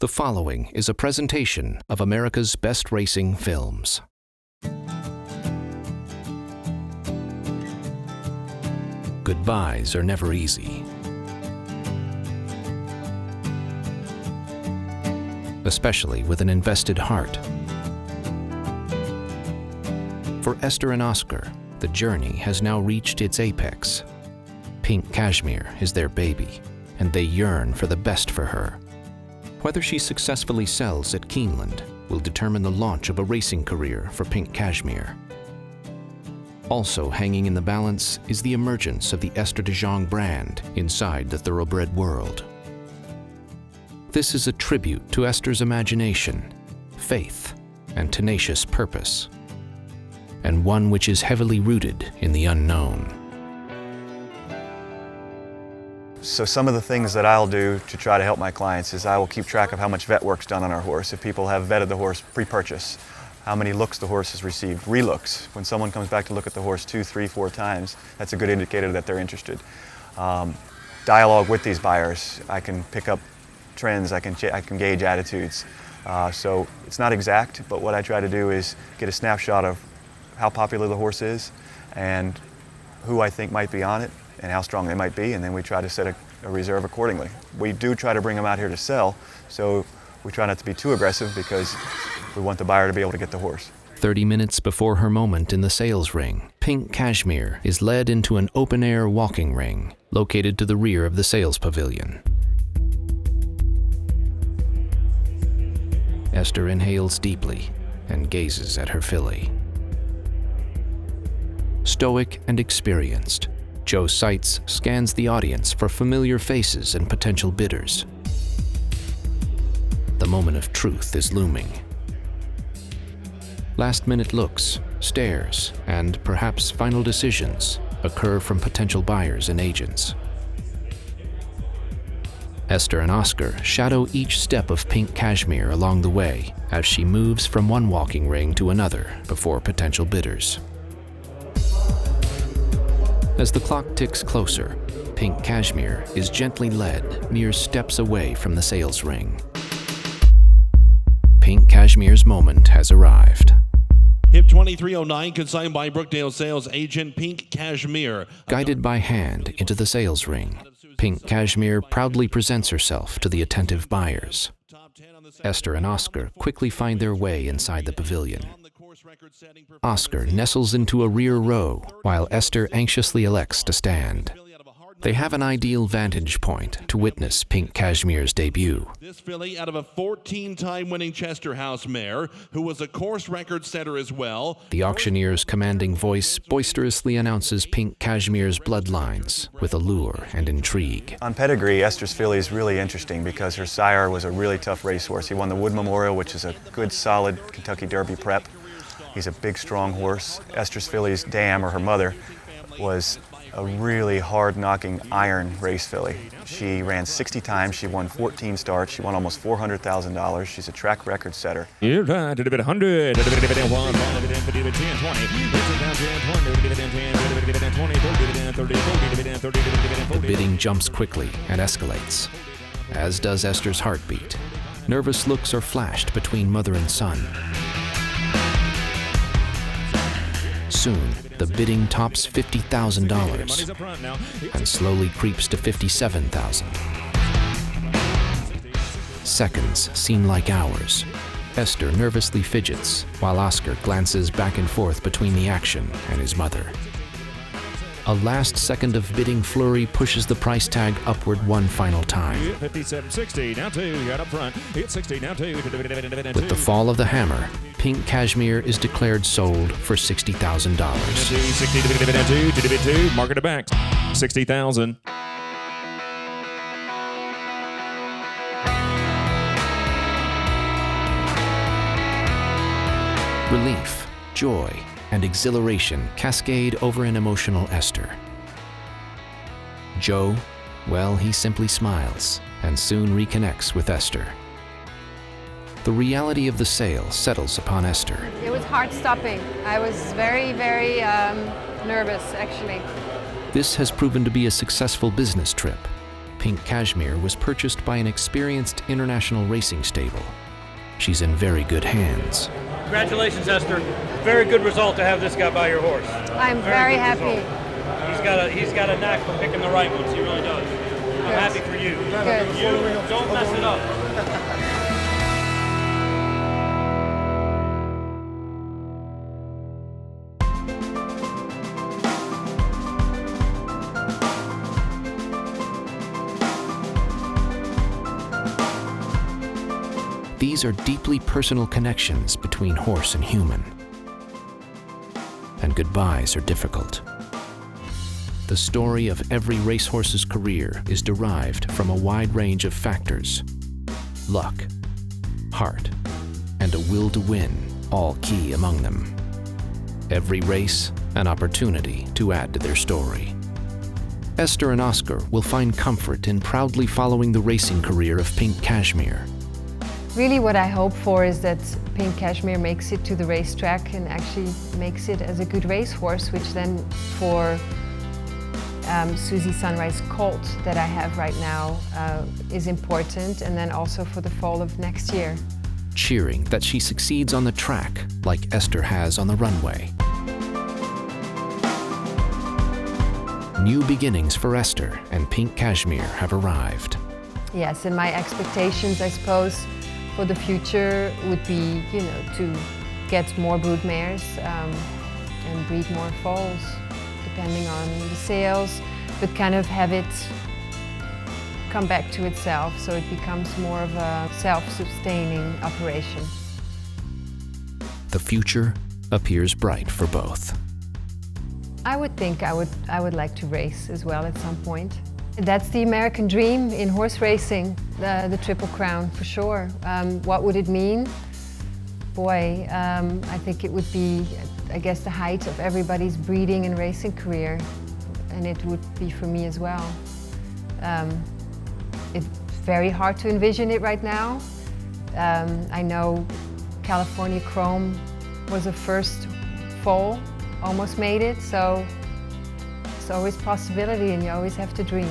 The following is a presentation of America's Best Racing Films. Goodbyes are never easy. Especially with an invested heart. For Esther and Oscar, the journey has now reached its apex. Pink Cashmere is their baby, and they yearn for the best for her. Whether she successfully sells at Keeneland will determine the launch of a racing career for Pink Cashmere. Also hanging in the balance is the emergence of the Esther de Jong brand inside the thoroughbred world. This is a tribute to Esther's imagination, faith, and tenacious purpose, and one which is heavily rooted in the unknown. So some of the things that I'll do to try to help my clients is I will keep track of how much vet work's done on our horse. If people have vetted the horse pre-purchase, how many looks the horse has received, relooks. When someone comes back to look at the horse 2, 3, 4 times, that's a good indicator that they're interested. Dialogue with these buyers. I can pick up trends, I can gauge attitudes. So it's not exact, but what I try to do is get a snapshot of how popular the horse is and who I think might be on it and how strong they might be, and then we try to set a reserve accordingly. We do try to bring them out here to sell, so we try not to be too aggressive because we want the buyer to be able to get the horse. 30 minutes before her moment in the sales ring, Pink Cashmere is led into an open-air walking ring located to the rear of the sales pavilion. Esther inhales deeply and gazes at her filly. Stoic and experienced, Joe Seitz scans the audience for familiar faces and potential bidders. The moment of truth is looming. Last-minute looks, stares, and perhaps final decisions occur from potential buyers and agents. Esther and Oscar shadow each step of Pink Cashmere along the way as she moves from one walking ring to another before potential bidders. As the clock ticks closer, Pink Cashmere is gently led mere steps away from the sales ring. Pink Cashmere's moment has arrived. Hip 2309, consigned by Brookdale sales agent Pink Cashmere. Guided by hand into the sales ring, Pink Cashmere proudly presents herself to the attentive buyers. Esther and Oscar quickly find their way inside the pavilion. Oscar nestles into a rear row, while Esther anxiously elects to stand. They have an ideal vantage point to witness Pink Cashmere's debut. This filly out of a 14-time winning Chester House mare, who was a course record setter as well. The auctioneer's commanding voice boisterously announces Pink Cashmere's bloodlines with allure and intrigue. On pedigree, Esther's filly is really interesting because her sire was a really tough racehorse. He won the Wood Memorial, which is a good, solid Kentucky Derby prep. He's a big, strong horse. Esther's filly's dam, or her mother, was a really hard-knocking iron race filly. She ran 60 times, she won 14 starts, she won almost $400,000. She's a track record setter. You're right, did a bit 100, did a bit 10, 20, The bidding jumps quickly and escalates, as does Esther's heartbeat. Nervous looks are flashed between mother and son. Soon, the bidding tops $50,000 and slowly creeps to $57,000. Seconds seem like hours. Esther nervously fidgets, while Oscar glances back and forth between the action and his mother. A last second of bidding flurry pushes the price tag upward one final time. 57.60, now 2, got up front. It's 60, now 2. With the fall of the hammer, Pink Cashmere is declared sold for $60,000. 60, market it back. 60,000. Relief, joy, and exhilaration cascade over an emotional Esther. Joe, well, he simply smiles and soon reconnects with Esther. The reality of the sale settles upon Esther. It was hard stopping. I was very, very nervous, actually. This has proven to be a successful business trip. Pink Cashmere was purchased by an experienced international racing stable. She's in very good hands. Congratulations, Esther. Very good result to have this guy buy your horse. I'm very happy. He's got a knack for picking the right ones. He really does. I'm happy for you. Good. You don't mess it up. These are deeply personal connections between horse and human. And goodbyes are difficult. The story of every racehorse's career is derived from a wide range of factors: luck, heart, and a will to win, all key among them. Every race, an opportunity to add to their story. Esther and Oscar will find comfort in proudly following the racing career of Pink Cashmere. Really what I hope for is that Pink Cashmere makes it to the racetrack and actually makes it as a good racehorse, which then for Susie Sunrise Colt that I have right now is important, and then also for the fall of next year. Cheering that she succeeds on the track like Esther has on the runway. New beginnings for Esther and Pink Cashmere have arrived. Yes, and my expectations, I suppose, for the future would be, to get more brood mares and breed more foals, depending on the sales, but kind of have it come back to itself so it becomes more of a self-sustaining operation. The future appears bright for both. I would think I would like to race as well at some point. That's the American dream in horse racing, the Triple Crown, for sure. What would it mean? Boy, I think it would be, I guess, the height of everybody's breeding and racing career. And it would be for me as well. It's very hard to envision it right now. I know California Chrome was a first foal, almost made it, so it's always a possibility and you always have to dream.